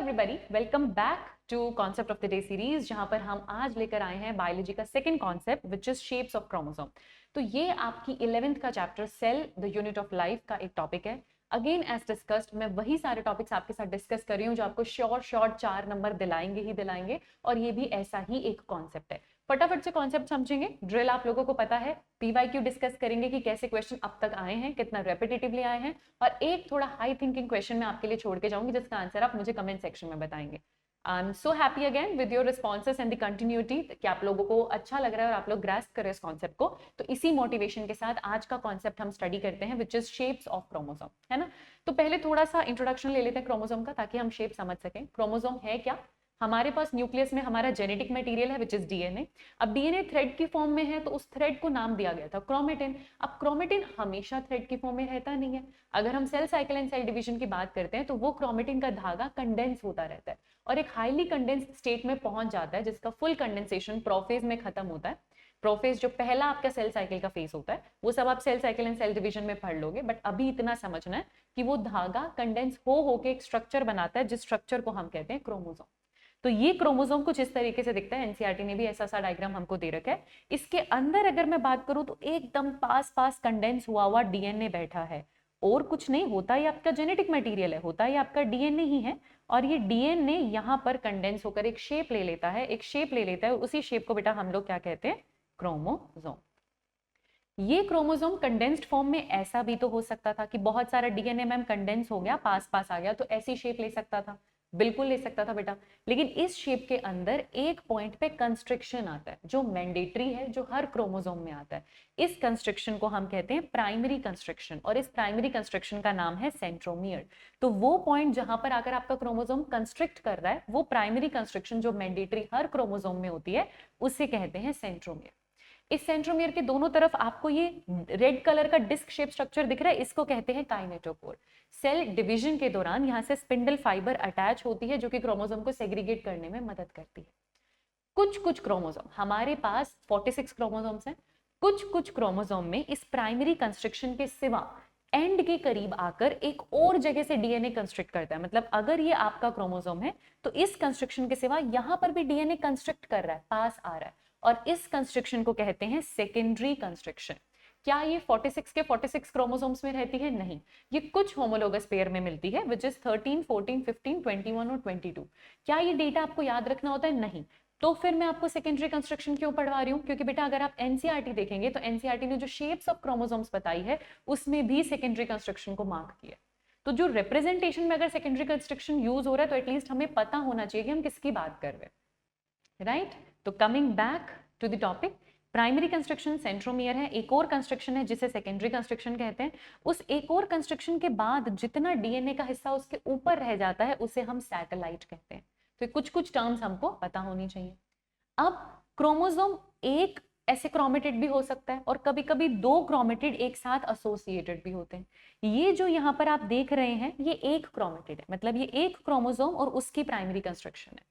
Everybody, welcome back to concept of the day series, जहां पर हम आज लेकर आए हैं बायोलॉजी का second concept which is shapes of chromosome. तो ये आपकी 11th का chapter cell the unit of life का एक टॉपिक है। अगेन एज डिस्कस्ड, मैं वही सारे टॉपिक्स आपके साथ डिस्कस कर रही हूँ जो आपको शॉर्ट 4 नंबर दिलाएंगे ही दिलाएंगे, और ये भी ऐसा ही एक कॉन्सेप्ट है। फटाफट से कॉन्सेप्ट समझेंगे। ड्रिल आप लोगों को पता है, पीवाईक्यू डिस्कस करेंगे कि कैसे क्वेश्चन अब तक आए हैं, कितना रेपिटेटिवली आए हैं, और एक थोड़ा हाई थिंकिंग क्वेश्चन मैं आपके लिए छोड़ के जाऊंगी जिसका आंसर आप मुझे कमेंट सेक्शन में बताएंगे। I am so happy again with your responses and the continuity कि आप लोगों को अच्छा लग रहा है और आप लोग ग्रास्प कर रहे हैं इस कॉन्सेप्ट को। तो इसी मोटिवेशन के साथ आज का कॉन्सेप्ट हम स्टडी करते हैं विच इज शेप्स ऑफ क्रोमोसोम, है ना। तो पहले थोड़ा सा इंट्रोडक्शन ले लेते हैं क्रोमोसोम का, ताकि हम शेप समझ सकें। क्रोमोसोम है क्या? हमारे पास न्यूक्लियस में हमारा जेनेटिक मटेरियल है विच इज डीएनए। अब डीएनए थ्रेड की फॉर्म में है तो उस थ्रेड को नाम दिया गया था क्रोमेटिन। अब क्रोमेटिन हमेशा थ्रेड की फॉर्म में रहता नहीं है। अगर हम cell cycle and cell division की बात करते हैं तो वो क्रोमेटिन का धागा कंडेंस होता रहता है और एक हाईली कंडेंस स्टेट में पहुंच जाता है, जिसका फुल कंडेंसेशन प्रोफेज में खत्म होता है। प्रोफेज जो पहला आपका सेल साइकिल का फेज होता है, वो सब आप cell cycle and cell division में पढ़ लोगे, बट अभी इतना समझना है कि वो धागा कंडेंस हो के एक स्ट्रक्चर बनाता है, जिस स्ट्रक्चर को हम कहते हैं क्रोमोसोम। तो ये क्रोमोसोम कुछ इस तरीके से दिखता है। एनसीईआरटी ने भी ऐसा सा डायग्राम हमको दे रखा है। इसके अंदर अगर मैं बात करूं तो एकदम पास कंडेंस हुआ डीएनए बैठा है, और कुछ नहीं होता। ये आपका जेनेटिक मटेरियल है, होता है आपका डीएनए ही है, और ये डीएनए यहाँ पर कंडेंस होकर एक शेप ले लेता है, और उसी शेप को बेटा हम लोग क्या कहते हैं? क्रोमोसोम। ये क्रोमोसोम कंडेंस्ड फॉर्म में ऐसा भी तो हो सकता था कि बहुत सारा डीएनए मैम कंडेंस हो गया, पास आ गया, तो ऐसी शेप ले सकता था, बिल्कुल ले सकता था बेटा। लेकिन इस शेप के अंदर एक पॉइंट पे कंस्ट्रिक्शन आता है जो मैंडेटरी है, जो हर क्रोमोसोम में आता है। इस कंस्ट्रिक्शन को हम कहते हैं प्राइमरी कंस्ट्रिक्शन, और इस प्राइमरी कंस्ट्रिक्शन का नाम है सेंट्रोमियर। तो वो पॉइंट जहां पर आकर आपका क्रोमोसोम कंस्ट्रिक्ट कर रहा है, वो प्राइमरी कंस्ट्रिक्शन जो मैंडेटरी हर क्रोमोसोम में होती है, उसे कहते हैं सेंट्रोमियर। इस सेंट्रोमियर के दोनों तरफ आपको ये रेड कलर का डिस्क शेप स्ट्रक्चर दिख रहा है, इसको कहते हैं काइनेटोकोर। सेल डिवीजन के दौरान यहाँ से स्पिंडल फाइबर अटैच होती है जो कि क्रोमोसोम को सेग्रीगेट करने में मदद करती है। कुछ क्रोमोसोम, हमारे पास 46 क्रोमोसोम्स हैं। कुछ क्रोमोसोम में इस प्राइमरी कंस्ट्रक्शन के सिवा एंड के करीब आकर एक और जगह से डीएनए कंस्ट्रक्ट करता है। मतलब अगर ये आपका क्रोमोसोम है तो इस कंस्ट्रक्शन के सिवा यहां पर भी डीएनए कंस्ट्रक्ट कर रहा है, पास आ रहा है, और इस कंस्ट्रक्शन को कहते हैं सेकेंडरी कंस्ट्रक्शन। क्या ये 46 के 46 क्रोमोसोम्स में रहती है? नहीं, ये कुछ होमोलोगस पेयर में मिलती है विच इज 13, 14, 15, 21 और 22। क्या ये डेटा आपको याद रखना होता है? नहीं। तो फिर मैं आपको सेकेंडरी कंस्ट्रक्शन क्यों पढ़वा रही हूँ? क्योंकि बेटा अगर आप एनसीईआरटी देखेंगे तो एनसीईआरटी ने जो शेप्स ऑफ क्रोमोसोम्स बताई है उसमें भी सेकेंडरी कंस्ट्रक्शन को मार्क किया। तो जो रिप्रेजेंटेशन में अगर सेकेंडरी कंस्ट्रक्शन यूज हो रहा है तो एटलीस्ट हमें पता होना चाहिए कि हम किसकी बात कर रहे हैं, राइट? तो coming back to the topic, primary construction centromere है। एक और कंस्ट्रक्शन है जिसे सेकेंडरी कंस्ट्रक्शन कहते हैं। उस एक और कंस्ट्रक्शन के बाद जितना डीएनए का हिस्सा उसके ऊपर रह जाता है उसे हम सैटेलाइट कहते हैं। तो कुछ टर्म्स हमको पता होनी चाहिए। अब क्रोमोसोम एक ऐसे क्रोमेटिड भी हो सकता है, और कभी कभी 2 क्रोमेटिड एक साथ एसोसिएटेड भी होते हैं। ये जो यहाँ पर आप देख रहे हैं ये एक क्रोमेटिड है, मतलब ये एक क्रोमोसोम और उसकी प्राइमरी कंस्ट्रक्शन है।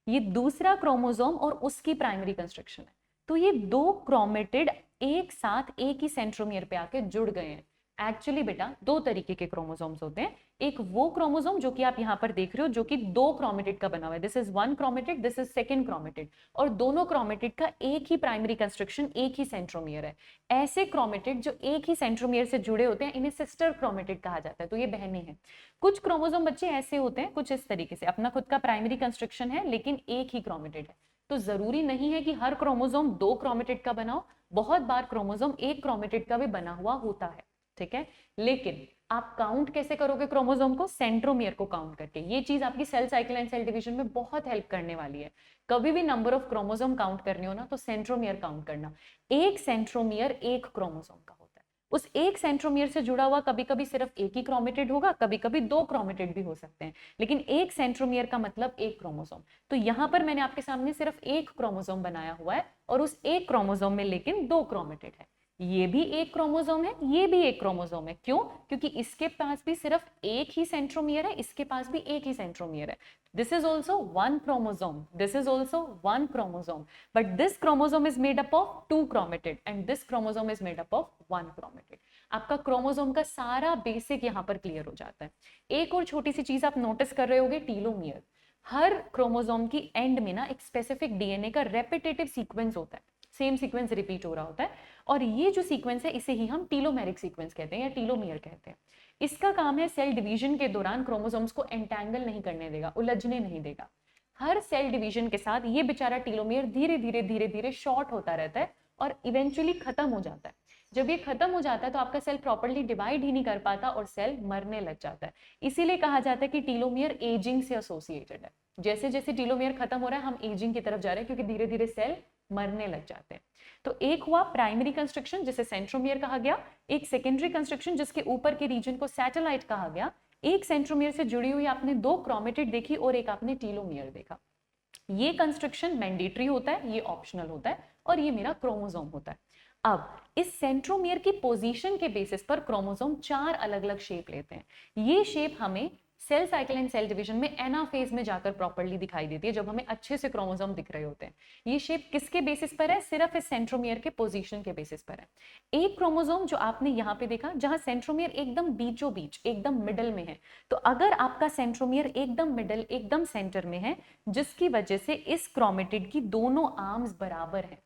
ये दूसरा क्रोमोसोम और उसकी प्राइमरी कंस्ट्रक्शन है। तो ये 2 क्रोमेटिड एक साथ एक ही सेंट्रोमियर पे आके जुड़ गए हैं। एक्चुअली बेटा 2 तरीके के क्रोमोसोम्स होते हैं। एक वो क्रोमोसोम जो कि आप यहाँ पर देख रहे हो, जो कि 2 क्रोमेटिड का बना हुआ है। This is 1 chromatid, this is 2nd chromatid, और दोनों क्रोमेटिड का एक ही प्राइमरी कंस्ट्रक्शन, एक ही सेंट्रोमियर है। ऐसे क्रोमेटिड जो एक ही सेंट्रोमियर से जुड़े होते हैं इन्हें सिस्टर क्रोमेटिड कहा जाता है। तो ये बहनें हैं। कुछ क्रोमोसोम बच्चे ऐसे होते हैं, कुछ इस तरीके से, अपना खुद का प्राइमरी कंस्ट्रक्शन है लेकिन एक ही क्रोमेटिड है। तो जरूरी नहीं है कि हर क्रोमोसोम 2 क्रोमेटिड का बना हो, बहुत बार क्रोमोसोम एक क्रोमेटिड का भी बना हुआ होता है, ठीक है। लेकिन आप काउंट कैसे करोगे क्रोमोसोम को? सेंट्रोमियर को काउंट करके। ये चीज आपकी cell cycle and cell division में बहुत हेल्प करने वाली है। कभी भी नंबर ऑफ क्रोमोसोम काउंट करने हो ना तो सेंट्रोमियर काउंट करना। एक सेंट्रोमियर एक क्रोमोसोम का होता है। उस एक सेंट्रोमियर से जुड़ा हुआ कभी कभी सिर्फ एक ही क्रोमेटिड होगा, कभी कभी 2 क्रोमेटिड भी हो सकते हैं, लेकिन एक सेंट्रोमियर का मतलब एक क्रोमोसोम। तो यहाँ पर मैंने आपके सामने सिर्फ एक क्रोमोसोम बनाया हुआ है, और उस एक क्रोमोसोम में लेकिन 2 क्रोमेटिड है। ये भी एक क्रोमोसोम है, ये भी एक क्रोमोसोम है। क्यों? क्योंकि इसके पास भी सिर्फ एक ही सेंट्रोमियर है, इसके पास भी एक ही सेंट्रोमियर है। This is also one chromosome. This is also one chromosome. But this chromosome is made up of 2 chromatid and this chromosome is made up of 1 chromatid. आपका क्रोमोसोम का सारा बेसिक यहाँ पर क्लियर हो जाता है। एक और छोटी सी चीज आप नोटिस कर रहे होगे, टीलोमियर। हर क्रोमोसोम की एंड में ना एक स्पेसिफिक डीएनए का रेपिटेटिव सीक्वेंस होता है, सेम सीक्वेंस रिपीट हो रहा होता है, और ये जो सीक्वेंस है इसे ही हम टीलोमेरिक सीक्वेंस कहते हैं या टीलोमियर कहते हैं। इसका काम है सेल डिवीजन के दौरान क्रोमोसोम्स को एंटैंगल नहीं करने देगा, उलझने नहीं देगा। हर सेल डिवीजन के साथ ये बेचारा टीलोमियर धीरे धीरे धीरे धीरे शॉर्ट होता रहता है और इवेंचुअली खत्म हो जाता है। जब ये खत्म हो जाता है तो आपका सेल प्रॉपर्ली डिवाइड ही नहीं कर पाता और सेल मरने लग जाता है। इसीलिए कहा जाता है कि टीलोमियर एजिंग से एसोसिएटेड है। जैसे जैसे टीलोमियर खत्म हो रहा है हम एजिंग की तरफ जा रहे हैं, क्योंकि धीरे धीरे सेल मरने लग जाते हैं। तो एक हुआ प्राइमरी कंस्ट्रक्शन जिसे सेंट्रोमियर कहा गया, एक सेकेंडरी कंस्ट्रक्शन जिसके ऊपर के रीजन को सैटेलाइट कहा गया, एक सेंट्रोमियर से जुड़ी हुई आपने दो क्रोमेटिड देखी और एक आपने टीलोमियर देखा। ये कंस्ट्रक्शन मैंडेटरी होता है, ये ऑप्शनल होता है, और ये मेरा क्रोमोसोम होता है। अब इस सेंट्रोमियर की पोजीशन के बेसिस पर क्रोमोसोम 4 अलग अलग शेप लेते हैं। ये शेप हमें cell cycle and cell division में एनाफेज में जाकर प्रॉपर्ली दिखाई देती है, जब हमें अच्छे से क्रोमोसोम दिख रहे होते हैं। ये शेप किसके बेसिस पर है? सिर्फ इस सेंट्रोमियर के पोजीशन के बेसिस पर है। एक क्रोमोसोम जो आपने यहाँ पे देखा, जहां सेंट्रोमियर एकदम बीचों बीच एकदम मिडल में है, तो अगर आपका सेंट्रोमियर एकदम मिडल एकदम सेंटर में है, जिसकी वजह से इस क्रोमेटिड की दोनों आर्म्स बराबर है।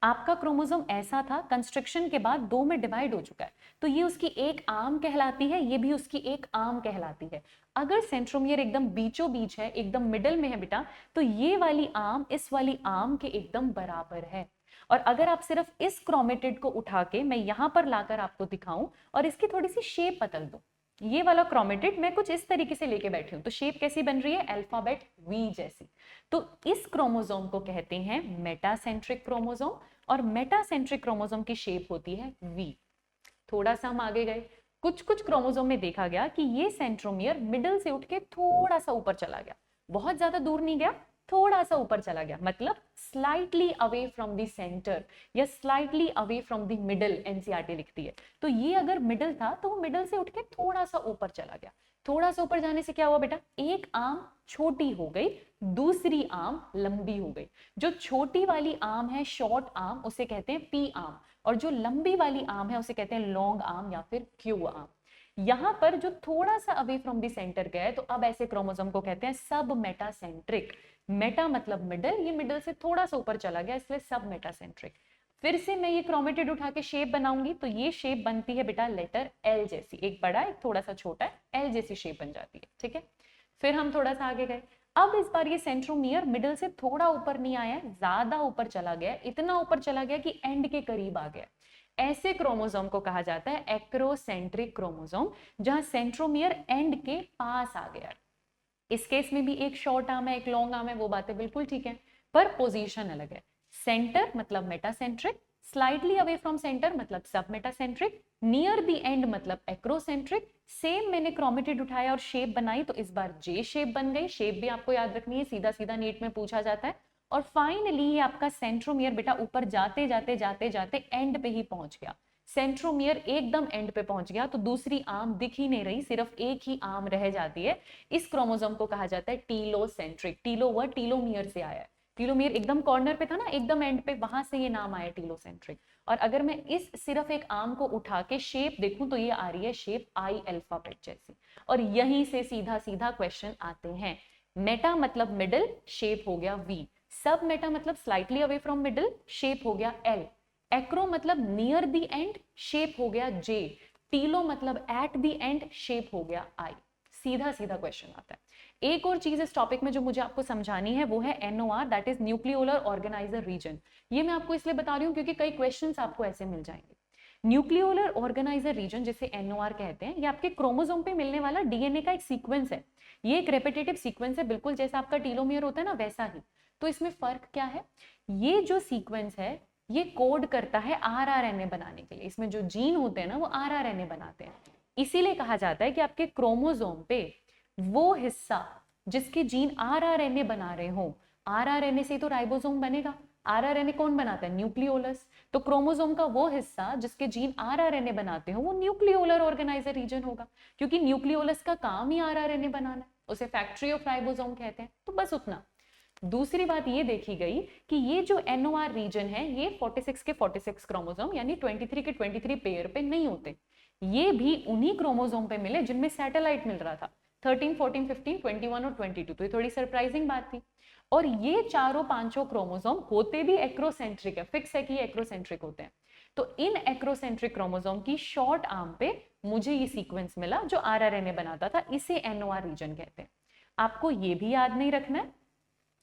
आपका क्रोमोसोम ऐसा था, कंस्ट्रक्शन के बाद दो में डिवाइड हो चुका है, तो ये उसकी एक आर्म कहलाती है, ये भी उसकी एक आर्म कहलाती है। अगर सेंट्रोमियर एकदम बीचों बीच है, एकदम मिडल में है बेटा, तो ये वाली आर्म इस वाली आर्म के एकदम बराबर है। और अगर आप सिर्फ इस क्रोमेटिड को उठा के मैं यहां पर लाकर आपको दिखाऊं और इसकी थोड़ी सी शेप बदल दूं, ये वाला क्रोमेटिड मैं कुछ इस तरीके से लेके बैठी हूं, तो शेप कैसी बन रही है? अल्फाबेट वी जैसी। तो इस क्रोमोसोम को कहते हैं मेटासेंट्रिक क्रोमोसोम, और मेटासेंट्रिक क्रोमोसोम की शेप होती है वी। थोड़ा सा हम आगे गए, कुछ कुछ क्रोमोसोम में देखा गया कि ये सेंट्रोमियर मिडल से उठ के थोड़ा सा ऊपर चला गया, बहुत ज्यादा दूर नहीं गया, थोड़ा सा ऊपर चला गया, मतलब slightly away from the centre या slightly away from the middle, NCERT लिखती है। तो ये अगर मिडल था तो वो मिडल से उठ के थोड़ा सा ऊपर चला गया। थोड़ा सा ऊपर जाने से क्या हुआ बेटा? एक आर्म छोटी हो गई, दूसरी आर्म लंबी हो गई। जो छोटी वाली आर्म है, शॉर्ट आर्म, उसे कहते हैं पी आर्म, और जो लंबी वाली आर्म है उसे कहते हैं लॉन्ग आर्म या फिर क्यू आर्म। यहां पर जो थोड़ा सा अवे फ्रॉम द सेंटर गया है, तो अब ऐसे क्रोमोसोम को कहते हैं सब मेटासेंट्रिक। मेटा मतलब मिडल, ये मिडल से थोड़ा सा ऊपर चला गया, इसलिए सब मेटासेंट्रिक। फिर से मैं ये क्रोमेटिड उठा के शेप बनाऊंगी, तो ये शेप बनती है बेटा लेटर एल जैसी, एक बड़ा एक थोड़ा सा छोटा है, एल जैसी शेप बन जाती है। ठीक है, फिर हम थोड़ा सा आगे गए। अब इस बार ये सेंट्रोमियर मिडल से थोड़ा ऊपर नहीं आया, ज्यादा ऊपर चला गया, इतना ऊपर चला गया कि एंड के करीब आ गया। ऐसे क्रोमोसोम को कहा जाता है एक्रोसेंट्रिक क्रोमोसोम, जहां सेंट्रोमियर एंड के पास आ गया। इस केस में भी एक शॉर्ट आर्म है, एक लॉन्ग आर्म है, वो बातें बिल्कुल ठीक है, पर पोजीशन अलग है। सेंटर मतलब metacentric, slightly away from centre मतलब सब मेटासेंट्रिक, नियर द एंड मतलब एक्रोसेंट्रिक। सेम मैंने क्रोमेटिड उठाया और शेप बनाई, तो इस बार जे शेप बन गई। शेप भी आपको याद रखनी है, सीधा सीधा नीट में पूछा जाता है। और फाइनली ये आपका सेंट्रोमियर बेटा ऊपर जाते जाते जाते जाते एंड पे ही पहुंच गया। सेंट्रोमियर एकदम एंड पे पहुंच गया, तो दूसरी आर्म दिख ही नहीं रही, सिर्फ एक ही आर्म रह जाती है। इस क्रोमोसोम को कहा जाता है टीलोसेंट्रिक। टीलो वर्ड टीलोमियर से आया है, टीलोमियर एकदम कॉर्नर पे था ना, एकदम एंड पे, वहां से ये नाम आया टीलोसेंट्रिक। और अगर मैं इस सिर्फ एक आर्म को उठा के शेप देखूं, तो ये आ रही है शेप आई अल्फाबेट जैसी। और यहीं से सीधा सीधा क्वेश्चन आते हैं। मेटा मतलब मिडल, शेप हो गया वी। सब मेटा मतलब slightly away from middle, shape हो गया एल। एक्रो मतलब नियर द एंड, शेप हो गया जे। टीलो मतलब एट द एंड, शेप हो गया आई। सीधा सीधा क्वेश्चन आता है। एक और चीज इस टॉपिक में जो मुझे आपको समझानी है वो है NOR, that is nucleolar organiser region. ये मैं आपको इसलिए बता रही हूँ क्योंकि कई क्वेश्चंस आपको ऐसे मिल जाएंगे। न्यूक्लियोलर ऑर्गेनाइजर रीजन, जिसे एनओआर कहते हैं, ये आपके क्रोमोसोम पे मिलने वाला डीएनए का एक सीक्वेंस है। ये एक रेपिटेटिव सीक्वेंस है, बिल्कुल जैसा आपका टीलोमियर होता है ना, वैसा ही। तो इसमें फर्क क्या है? ये जो सीक्वेंस है ये कोड करता है आरआरएनए बनाने के लिए। इसमें जो जीन होते हैं ना, वो आरआरएनए बनाते हैं। इसीलिए कहा जाता है कि आपके क्रोमोसोम पे वो हिस्सा जिसके जीन आरआरएनए बना रहे हो, आरआरएनए से तो राइबोसोम बनेगा। आरआरएनए कौन बनाता है? न्यूक्लियोलस। तो क्रोमोसोम का वो हिस्सा जिसके जीन आरआरएनए बनाते हो, वो न्यूक्लियोलर ऑर्गेनाइजर रीजन होगा, क्योंकि न्यूक्लियोलस का काम ही आरआरएनए बनाना है। उसे फैक्ट्री ऑफ राइबोसोम कहते हैं। तो बस उतना। दूसरी बात ये देखी गई कि ये जो एनओआर रीजन है, ये 46 के 46 क्रोमोसोम यानी 23 के 23 पेयर पे नहीं होते। ये भी उन्हीं क्रोमोसोम पे मिले जिनमें सैटेलाइट मिल रहा था। 13, 14, 15, 21 और 22। तो ये थोड़ी सरप्राइजिंग बात थी। और ये चारों पांचों क्रोमोसोम होते भी एक्रोसेंट्रिक है, फिक्स है कि एक्रोसेंट्रिक होते हैं। तो इन एक्रोसेंट्रिक क्रोमोसोम की शॉर्ट आर्म पे मुझे ये सीक्वेंस मिला जो आरआरएनए बनाता था, इसे एनओआर रीजन कहते हैं। आपको ये भी याद नहीं रखना है,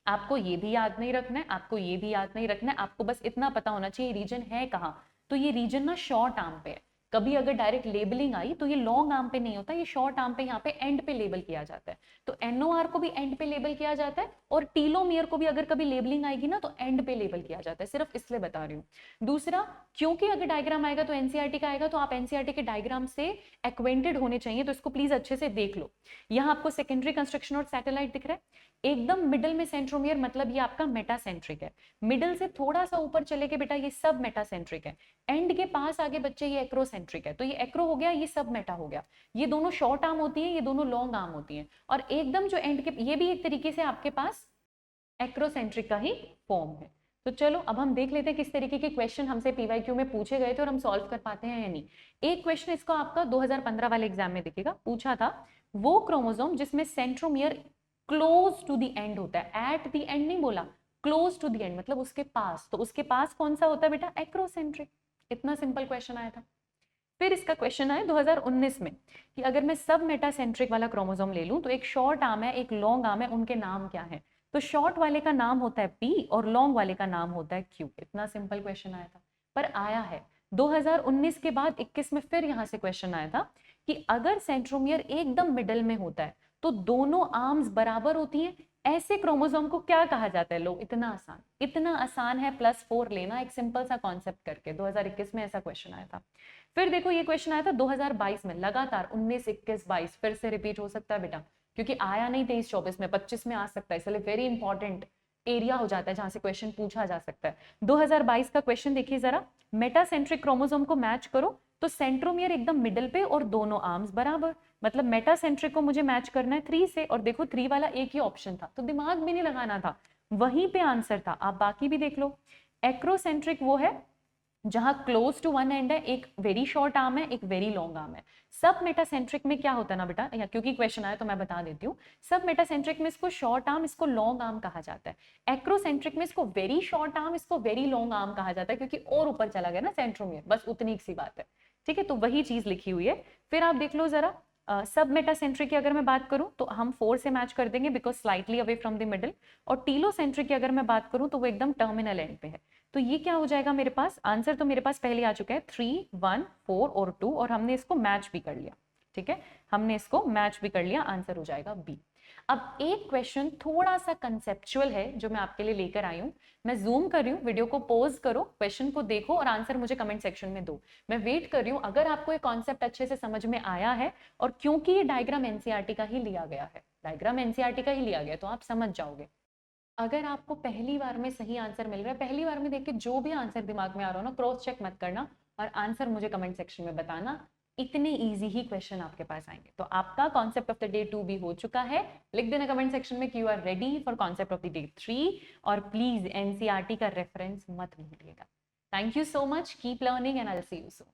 आपको ये भी याद नहीं रखना है, आपको ये भी याद नहीं रखना है, आपको बस इतना पता होना चाहिए रीजन है कहाँ। तो ये रीजन ना शॉर्ट आर्म पे है। कभी अगर डायरेक्ट लेबलिंग आई तो ये लॉन्ग आर्म पे नहीं होता, ये शॉर्ट आर्म पे यहाँ पे एंड पे लेबल किया जाता है। तो एनओआर को भी एंड पे लेबल किया जाता है, और टीलोमियर को भी अगर कभी लेबलिंग आएगी ना तो एंड पे लेबल किया जाता है, सिर्फ इसलिए बता रही हूँ। दूसरा, क्योंकि अगर डायग्राम आएगा तो एनसीईआरटी का आएगा, तो आप एनसीईआरटी के डायग्राम से एक्वेंटेड होने चाहिए, तो इसको प्लीज अच्छे से देख लो। यहाँ आपको सेकेंडरी कंस्ट्रक्शन और सैटेलाइट दिख रहा है। एकदम मिडिल में सेंट्रोमियर, मतलब ये आपका मेटासेंट्रिक है। मिडिल से थोड़ा सा ऊपर चले के बेटा ये सब मेटासेंट्रिक है। एंड के पास आगे बच्चे ये एक्रोसेंट्रिक है। तो ये एक्रो हो गया, ये सब मेटा हो गया। ये दोनों शॉर्ट आर्म होती है, ये दोनों लॉन्ग आर्म होती है। और एकदम जो एंड के, ये भी एक तरीके से आपके पास एक्रोसेंट्रिक का ही फॉर्म है। तो चलो अब हम देख लेते हैं किस तरीके के क्वेश्चन हमसे पीवाईक्यू में पूछे गए थे और हम सॉल्व कर पाते हैं या नहीं। एक क्वेश्चन इसका आपका 2015 वाले एग्जाम में दिखेगा, पूछा था वो क्रोमोसोम जिसमें centromere close to the end होता है, एट द एंड नहीं बोला, क्लोज टू द एंड मतलब उसके पास। तो उसके पास कौन सा होता है बेटा? एक्रोसेंट्रिक। इतना सिंपल क्वेश्चन आया था। फिर इसका क्वेश्चन आया 2019 में कि अगर मैं सब मेटासेंट्रिक वाला क्रोमोसोम ले लूं तो एक शॉर्ट आर्म है, एक लॉन्ग आर्म है, उनके नाम क्या है? तो शॉर्ट वाले का नाम होता है पी और लॉन्ग वाले का नाम होता है क्यू। इतना सिंपल क्वेश्चन आया था, पर आया है 2019 के बाद 21 में फिर यहां से क्वेश्चन आया था कि अगर सेंट्रोमियर एकदम मिडल में होता है तो दोनों आर्म्स बराबर होती हैं, ऐसे क्रोमोसोम को क्या कहा जाता है? लो, इतना आसान है +4 लेना एक सिंपल सा कॉन्सेप्ट करके। 2021 में ऐसा क्वेश्चन आया था। फिर देखो ये क्वेश्चन आया था 2022 में, लगातार 19, 21, 22 फिर से रिपीट हो सकता है बेटा, क्योंकि आया नहीं 23, 24 में, 25 में आ सकता है, इसलिए वेरी इंपॉर्टेंट एरिया हो जाता है जहां से क्वेश्चन पूछा जा सकता है। 2022 का क्वेश्चन देखिए जरा, मेटासेंट्रिक क्रोमोसोम को मैच करो तो सेंट्रोमियर एकदम मिडिल पे और दोनों आर्म्स बराबर, मतलब मेटासेंट्रिक को मुझे मैच करना है 3 से, और देखो 3 वाला एक ही ऑप्शन था तो दिमाग भी नहीं लगाना था, वहीं पे आंसर था। आप बाकी भी देख लो। एक्रोसेंट्रिक वो है जहां क्लोज टू वन एंड है, एक वेरी शॉर्ट आर्म है, एक वेरी लॉन्ग आर्म है। सब मेटासेंट्रिक में क्या होता है ना बेटा, या क्योंकि क्वेश्चन आया तो मैं बता देती हूँ, सब मेटासेंट्रिक में इसको शॉर्ट आर्म, इसको लॉन्ग आर्म कहा जाता है। एक्रोसेंट्रिक में इसको वेरी शॉर्ट आर्म, इसको वेरी लॉन्ग आर्म कहा जाता है, क्योंकि और ऊपर चला गया ना सेंट्रोमियर, बस उतनी सी बात है। ठीक है, तो वही चीज लिखी हुई है। फिर आप देख लो जरा, सब मेटासेंट्रिक की अगर मैं बात करूं तो हम 4 से मैच कर देंगे because slightly away from the middle, और टीलोसेंट्रिक की अगर मैं बात करूं तो वो एकदम टर्मिनल एंड पे है। तो ये क्या हो जाएगा मेरे पास आंसर? तो मेरे पास पहले आ चुका है 3, 1, 4 और 2, और हमने इसको मैच भी कर लिया। ठीक है, हमने इसको मैच भी कर लिया, आंसर हो जाएगा बी। अब एक क्वेश्चन थोड़ा सा कंसेप्चुअल है जो मैं आपके लिए लेकर आई हूँ। मैं जूम कर रही हूँ, वीडियो को पॉज करो, क्वेश्चन को देखो और आंसर मुझे कमेंट सेक्शन में दो। मैं वेट कर रही हूँ अगर आपको ये कॉन्सेप्ट अच्छे से समझ में आया है, और क्योंकि ये डायग्राम एनसीईआरटी का ही लिया गया है, डायग्राम एनसीईआरटी का ही लिया गया, तो आप समझ जाओगे। अगर आपको पहली बार में सही आंसर मिल रहा है, पहली बार में देख के जो भी आंसर दिमाग में आ रहा हो ना, क्रॉस चेक मत करना और आंसर मुझे कमेंट सेक्शन में बताना। इतने इजी ही क्वेश्चन आपके पास आएंगे। तो आपका कॉन्सेप्ट ऑफ द डे 2 भी हो चुका है। लिख देना कमेंट सेक्शन में कि you are ready for concept of the day 3, और प्लीज एनसीईआरटी का रेफरेंस मत भूलिएगा। Thank you so much, keep learning and I will see you soon.